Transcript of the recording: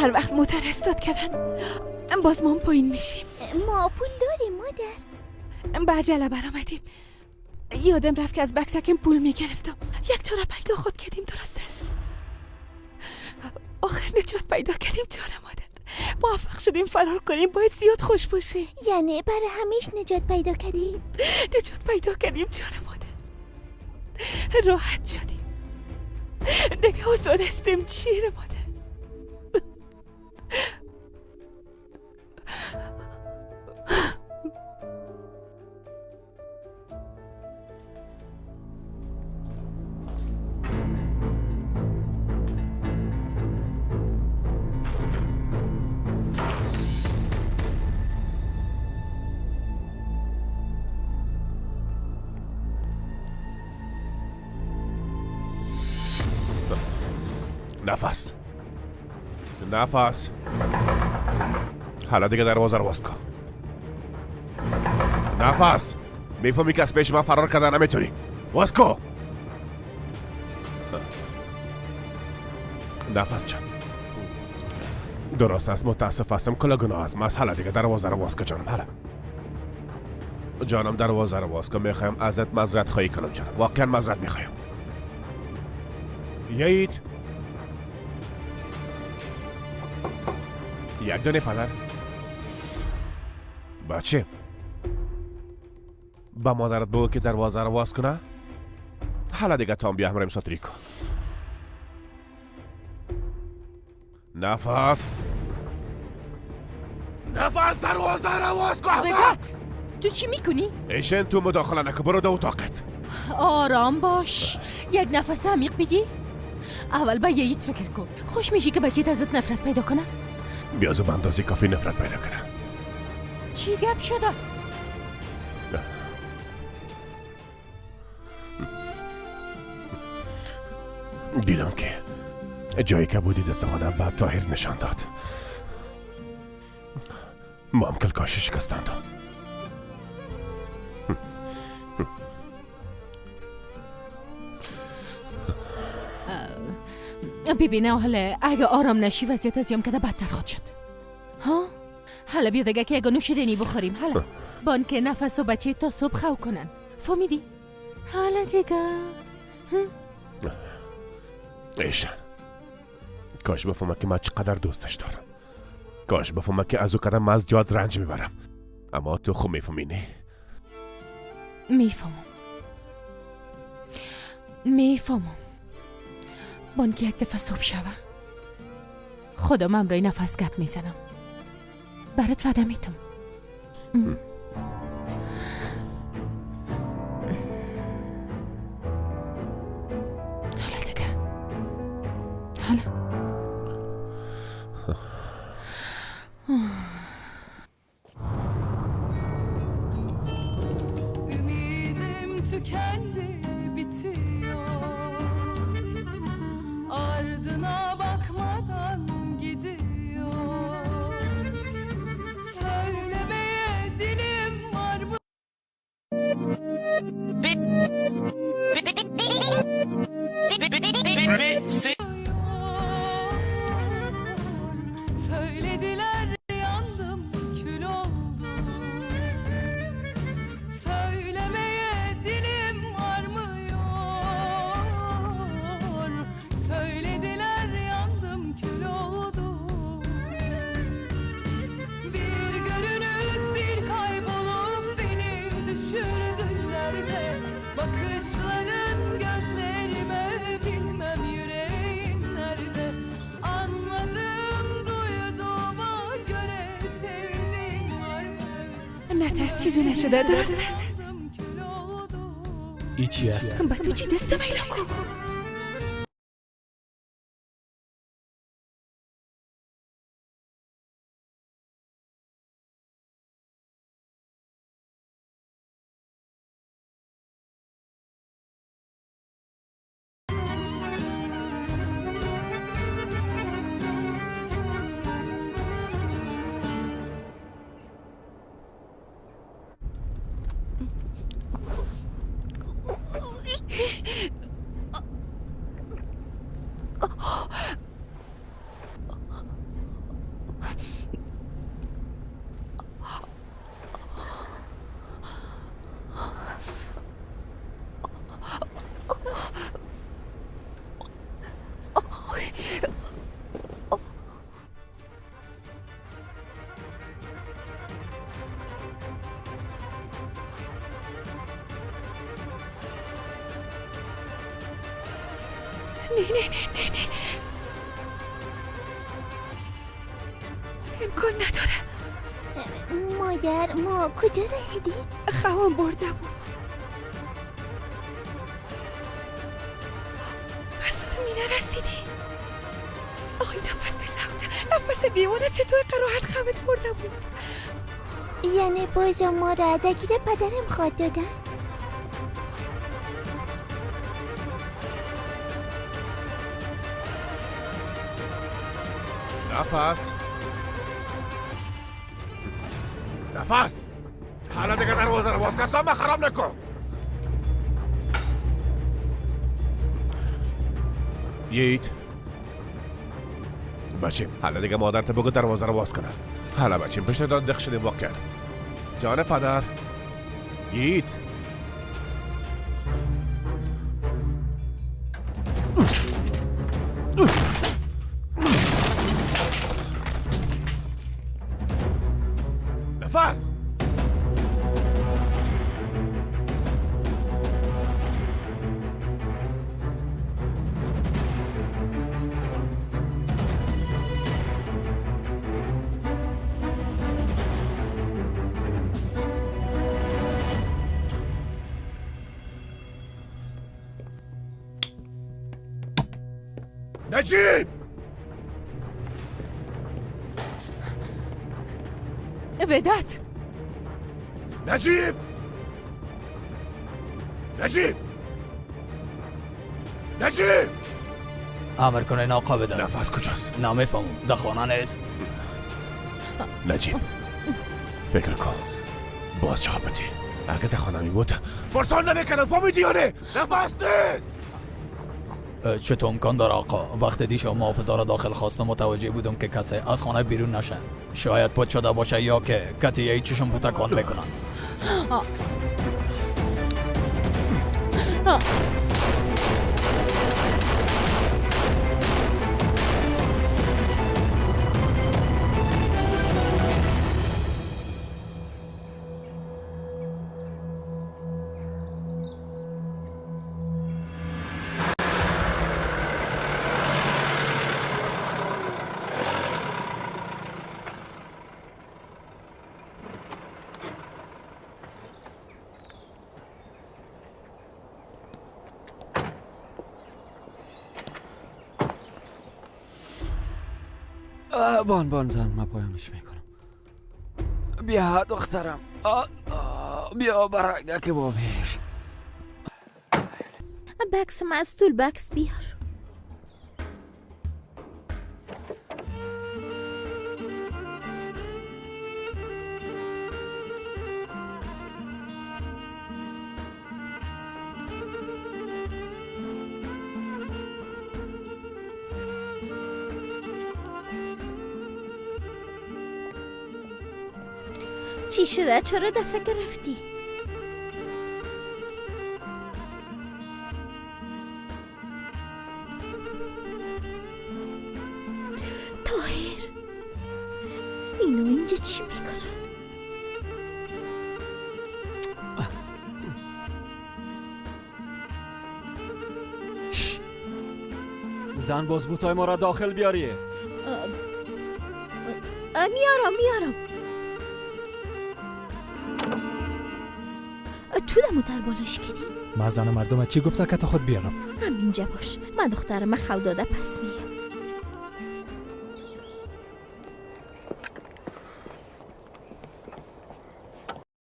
هر وقت موتر استاد کردن باز ما پایین میشیم. ما پول داریم مادر. با عجله برآمدیم. یادم رفت که از بکسکم پول میگرفتم. یک چاره پیدا خود کردیم. درست است. آخر نجات پیدا کردیم جان مادر. موفق شدیم فرار کنیم. باید زیاد خوش باشیم. یعنی برای همیش نجات پیدا کردیم؟ نجات پیدا کردیم جان مادر. راحت شدیم. دیگه آزاد هستیم شیر مادر. نفس حالا دیگه دروازه رو باز کن. نفس میفهمی که از پیش من فرار کردن نمیتونی. باز کن. نفس جان درست است. متاسف هستم کلا گناه از من. حالا دیگه دروازه رو باز کن جانم. حالا جانم دروازه رو باز کن. میخوایم ازت معذرت خواهی کنم جانم. واقعا معذرت میخوایم. یایید یک دونه پدر بچه با مادرت بگو که دروازه رو باز کنه. حالا دیگه تام بیا همراهیم ساتری کن. نفس دروازه رو باز کن. بگات تو چی میکنی؟ ایشن تو مداخله نکن. برو دو اتاقت. آرام باش. یک نفس عمیق بگی. اول با یهید فکر کن. خوش میشی که بچیت ازت نفرت پیدا کنه؟ بیا زو اندازی کافی نفرت پیدا کنه. چی گپ شده؟ دیدم که جایی که بودی دست خودم بعد طاهر نشان داد. ما هم کلکاشی شکستند. ببینه حالا اگه آرام نشی وضعیت از یام کده بدتر خود شد. ها؟ حالا بیا دیگه که اگه نوشیدنی بخوریم. حالا بان که نفس و بچه تا صبح خو کنن. فهمیدی؟ حالا دیگه ایشان کاش بفهمم که من چقدر دوستش دارم. کاش بفهمم که از او قدم از جاد رنج میبرم. اما تو خوب میفهمی نه؟ میفهمم بان که یک دفعه صبح شوه خودم امرای نفس گپ میزنم. برات وعده میتم. حالا دیگه حالا ümidim tükendi bitiyor ardına bakmadan gidiyor söylemeye dilim var mı söylediler yandım kül oldum söylemeye dilim varmıyor söylediler yandım kül oldum bir görünüp bir kaybolup beni düşürdüler de bakışların gözlerime bilmem yüreğin nerede anladım duyduğuma göre sevdiğin varmış نترس چیزی نشده. درست است. ایچی هست. با تو چی دست میلا کن. نه امکان نداره. مادر ما کجا رسیدیم؟ خوام برده بود. از اون مینه رسیدی. آی نفس لوده، نفس دیوانه چطور قراحت خوت برده بود. یعنی بازا ما را دگیر پدرم خواد دادن؟ نفس حالا دیگه دروازه رو باز کن، من خراب نکن. یید بچیم حالا دیگه مادرت بگو دروازه رو باز کنه. حالا بچیم پشت داد دخ شدیم واقع کرد. جان پدر یید نفس نجیب ودت نجیب نجیب نجیب امر کنین آقا بدن. نفس کجاست؟ نمیفهمم. در خانه نیست. نجیب فکر کن باز چاپتی اگه در خانه می بود برسان نمیکنم. فهمیدی یا نه؟ نفس نیست. چطور امکان داره آقا؟ وقتی دیشب محافظا را داخل خواستم متوجه بودم که کسی از خانه بیرون نشه. شاید پد شده باشه یا که کتیه چشم پتکان بکنن. بان زن من پایانش میکنم. بیا دخترم بیا برگه که بابیش. بکس مستول بکس بیار. چی شده؟ چرا دفعه گرفتی؟ طاهر اینو اینجا چی میکنن؟ زن بازبوتای ما را داخل بیاریه. میارم تو دموتر بالاش کردی؟ من زن مردم چی گفته که تا خود بیارم؟ همینجا باش. من دخترم خودداده پس میارم.